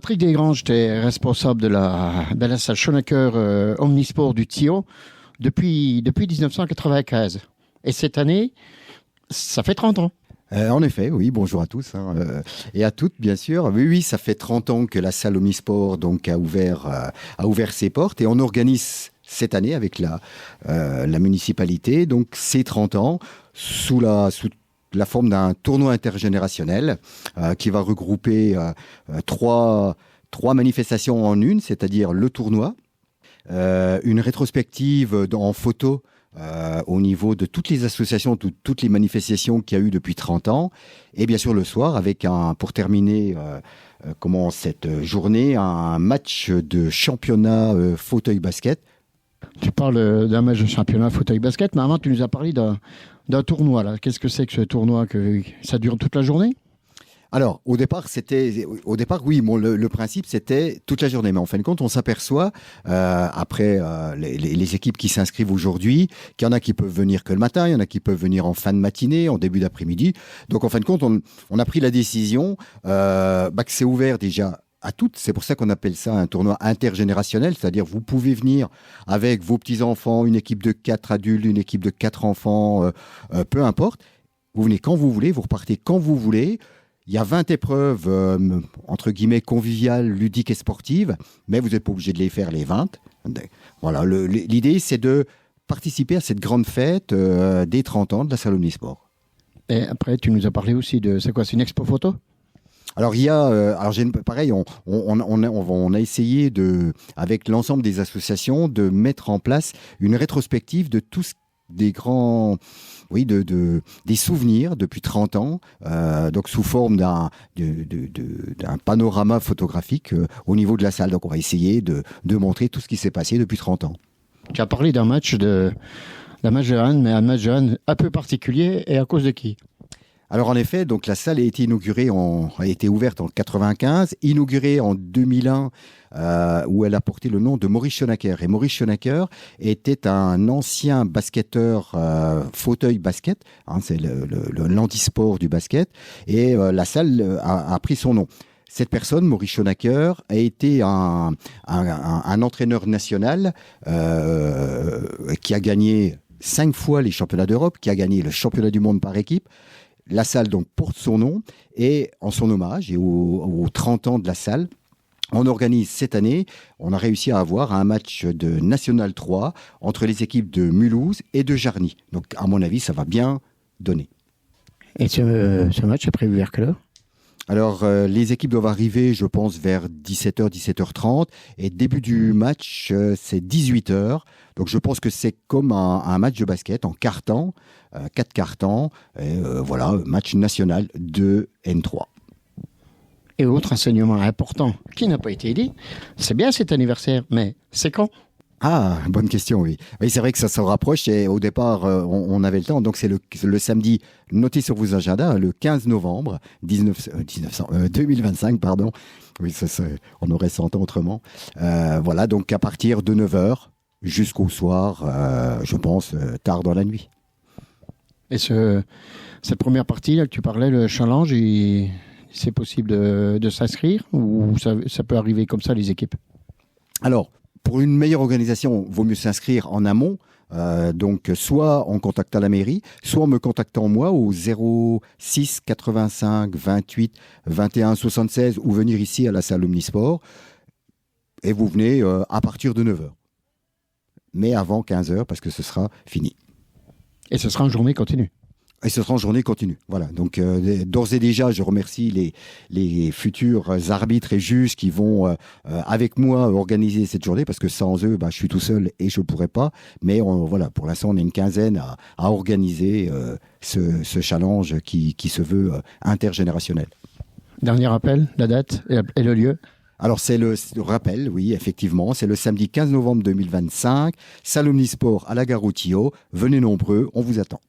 Patrick Desgranges, tu es responsable de la salle Schoenecker Omnisport du Tio depuis 1995. Et cette année, ça fait 30 ans. En effet, oui, bonjour à tous et à toutes, bien sûr. Oui, ça fait 30 ans que la salle Omnisport donc, a ouvert ses portes et on organise cette année avec la municipalité, donc ces 30 ans, sous la forme d'un tournoi intergénérationnel qui va regrouper trois manifestations en une, c'est-à-dire le tournoi, une rétrospective en photo au niveau de toutes les associations, toutes les manifestations qu'il y a eu depuis 30 ans, et bien sûr le soir, avec pour terminer cette journée, un match de championnat fauteuil basket. Tu parles d'un match de championnat fauteuil basket, mais avant tu nous as parlé d'un tournoi. Là. Qu'est-ce que c'est que ce tournoi? Ça dure toute la journée? Alors, au départ, oui, le principe, c'était toute la journée. Mais en fin de compte, on s'aperçoit, après les équipes qui s'inscrivent aujourd'hui, qu'il y en a qui peuvent venir que le matin, il y en a qui peuvent venir en fin de matinée, en début d'après-midi. Donc, en fin de compte, on a pris la décision que c'est ouvert déjà à toutes. C'est pour ça qu'on appelle ça un tournoi intergénérationnel, c'est-à-dire vous pouvez venir avec vos petits-enfants, une équipe de 4 adultes, une équipe de 4 enfants, peu importe. Vous venez quand vous voulez, vous repartez quand vous voulez. Il y a 20 épreuves, entre guillemets, conviviales, ludiques et sportives, mais vous n'êtes pas obligé de les faire les 20. Voilà, l'idée, c'est de participer à cette grande fête des 30 ans de la salle Omnisport. Et après, tu nous as parlé aussi c'est quoi, c'est une expo photo? Alors, pareil, on a essayé, avec l'ensemble des associations, de mettre en place une rétrospective de tous des grands... Oui, des souvenirs depuis 30 ans, donc sous forme d'un panorama photographique au niveau de la salle. Donc on va essayer de montrer tout ce qui s'est passé depuis 30 ans. Tu as parlé d'un match de Rennes, mais un match de Rennes un peu particulier, et à cause de qui? Alors en effet, donc la salle a été ouverte en 95, inaugurée en 2001, où elle a porté le nom de Maurice Schoenecker. Et Maurice Schoenecker était un ancien basketteur fauteuil basket, c'est l'handisport du basket, et la salle a pris son nom. Cette personne, Maurice Schoenecker, a été un entraîneur national qui a gagné 5 fois les championnats d'Europe, qui a gagné le championnat du monde par équipe. La salle donc porte son nom et en son hommage et aux 30 ans de la salle, on organise cette année, on a réussi à avoir un match de National 3 entre les équipes de Mulhouse et de Jarny. Donc à mon avis, ça va bien donner. Et ce match est prévu vers quelle heure? Alors, les équipes doivent arriver, je pense, vers 17h, 17h30. Et début du match, c'est 18h. Donc, je pense que c'est comme un match de basket en quart-temps, 4 quart-temps. Voilà, match national de N3. Et autre enseignement important qui n'a pas été dit, c'est bien cet anniversaire, mais c'est quand? Ah, bonne question, oui. Oui, c'est vrai que ça se rapproche et au départ, on avait le temps. Donc, c'est le samedi, notez sur vos agendas, le 15 novembre 2025, pardon. Oui, on aurait 100 ans autrement. Voilà, donc à partir de 9h jusqu'au soir, je pense, tard dans la nuit. Et cette première partie, là, que tu parlais, le challenge, c'est possible de s'inscrire ou ça peut arriver comme ça, les équipes? Alors, pour une meilleure organisation, il vaut mieux s'inscrire en amont. Donc, soit en contactant la mairie, soit en me contactant moi au 06 85 28 21 76 ou venir ici à la salle Omnisport. Et vous venez à partir de 9h. Mais avant 15h parce que ce sera fini. Et ce sera en journée continue? Et ce sera en journée continue. Voilà. Donc, d'ores et déjà, je remercie les futurs arbitres et juges qui vont, avec moi, organiser cette journée parce que sans eux, je suis tout seul et je ne pourrais pas. Mais voilà, pour l'instant, on est une quinzaine à organiser ce challenge qui se veut intergénérationnel. Dernier appel, la date et le lieu? Alors, c'est le rappel, oui, effectivement. C'est le samedi 15 novembre 2025. Salle Omnisport à la gare au Tio. Venez nombreux, on vous attend.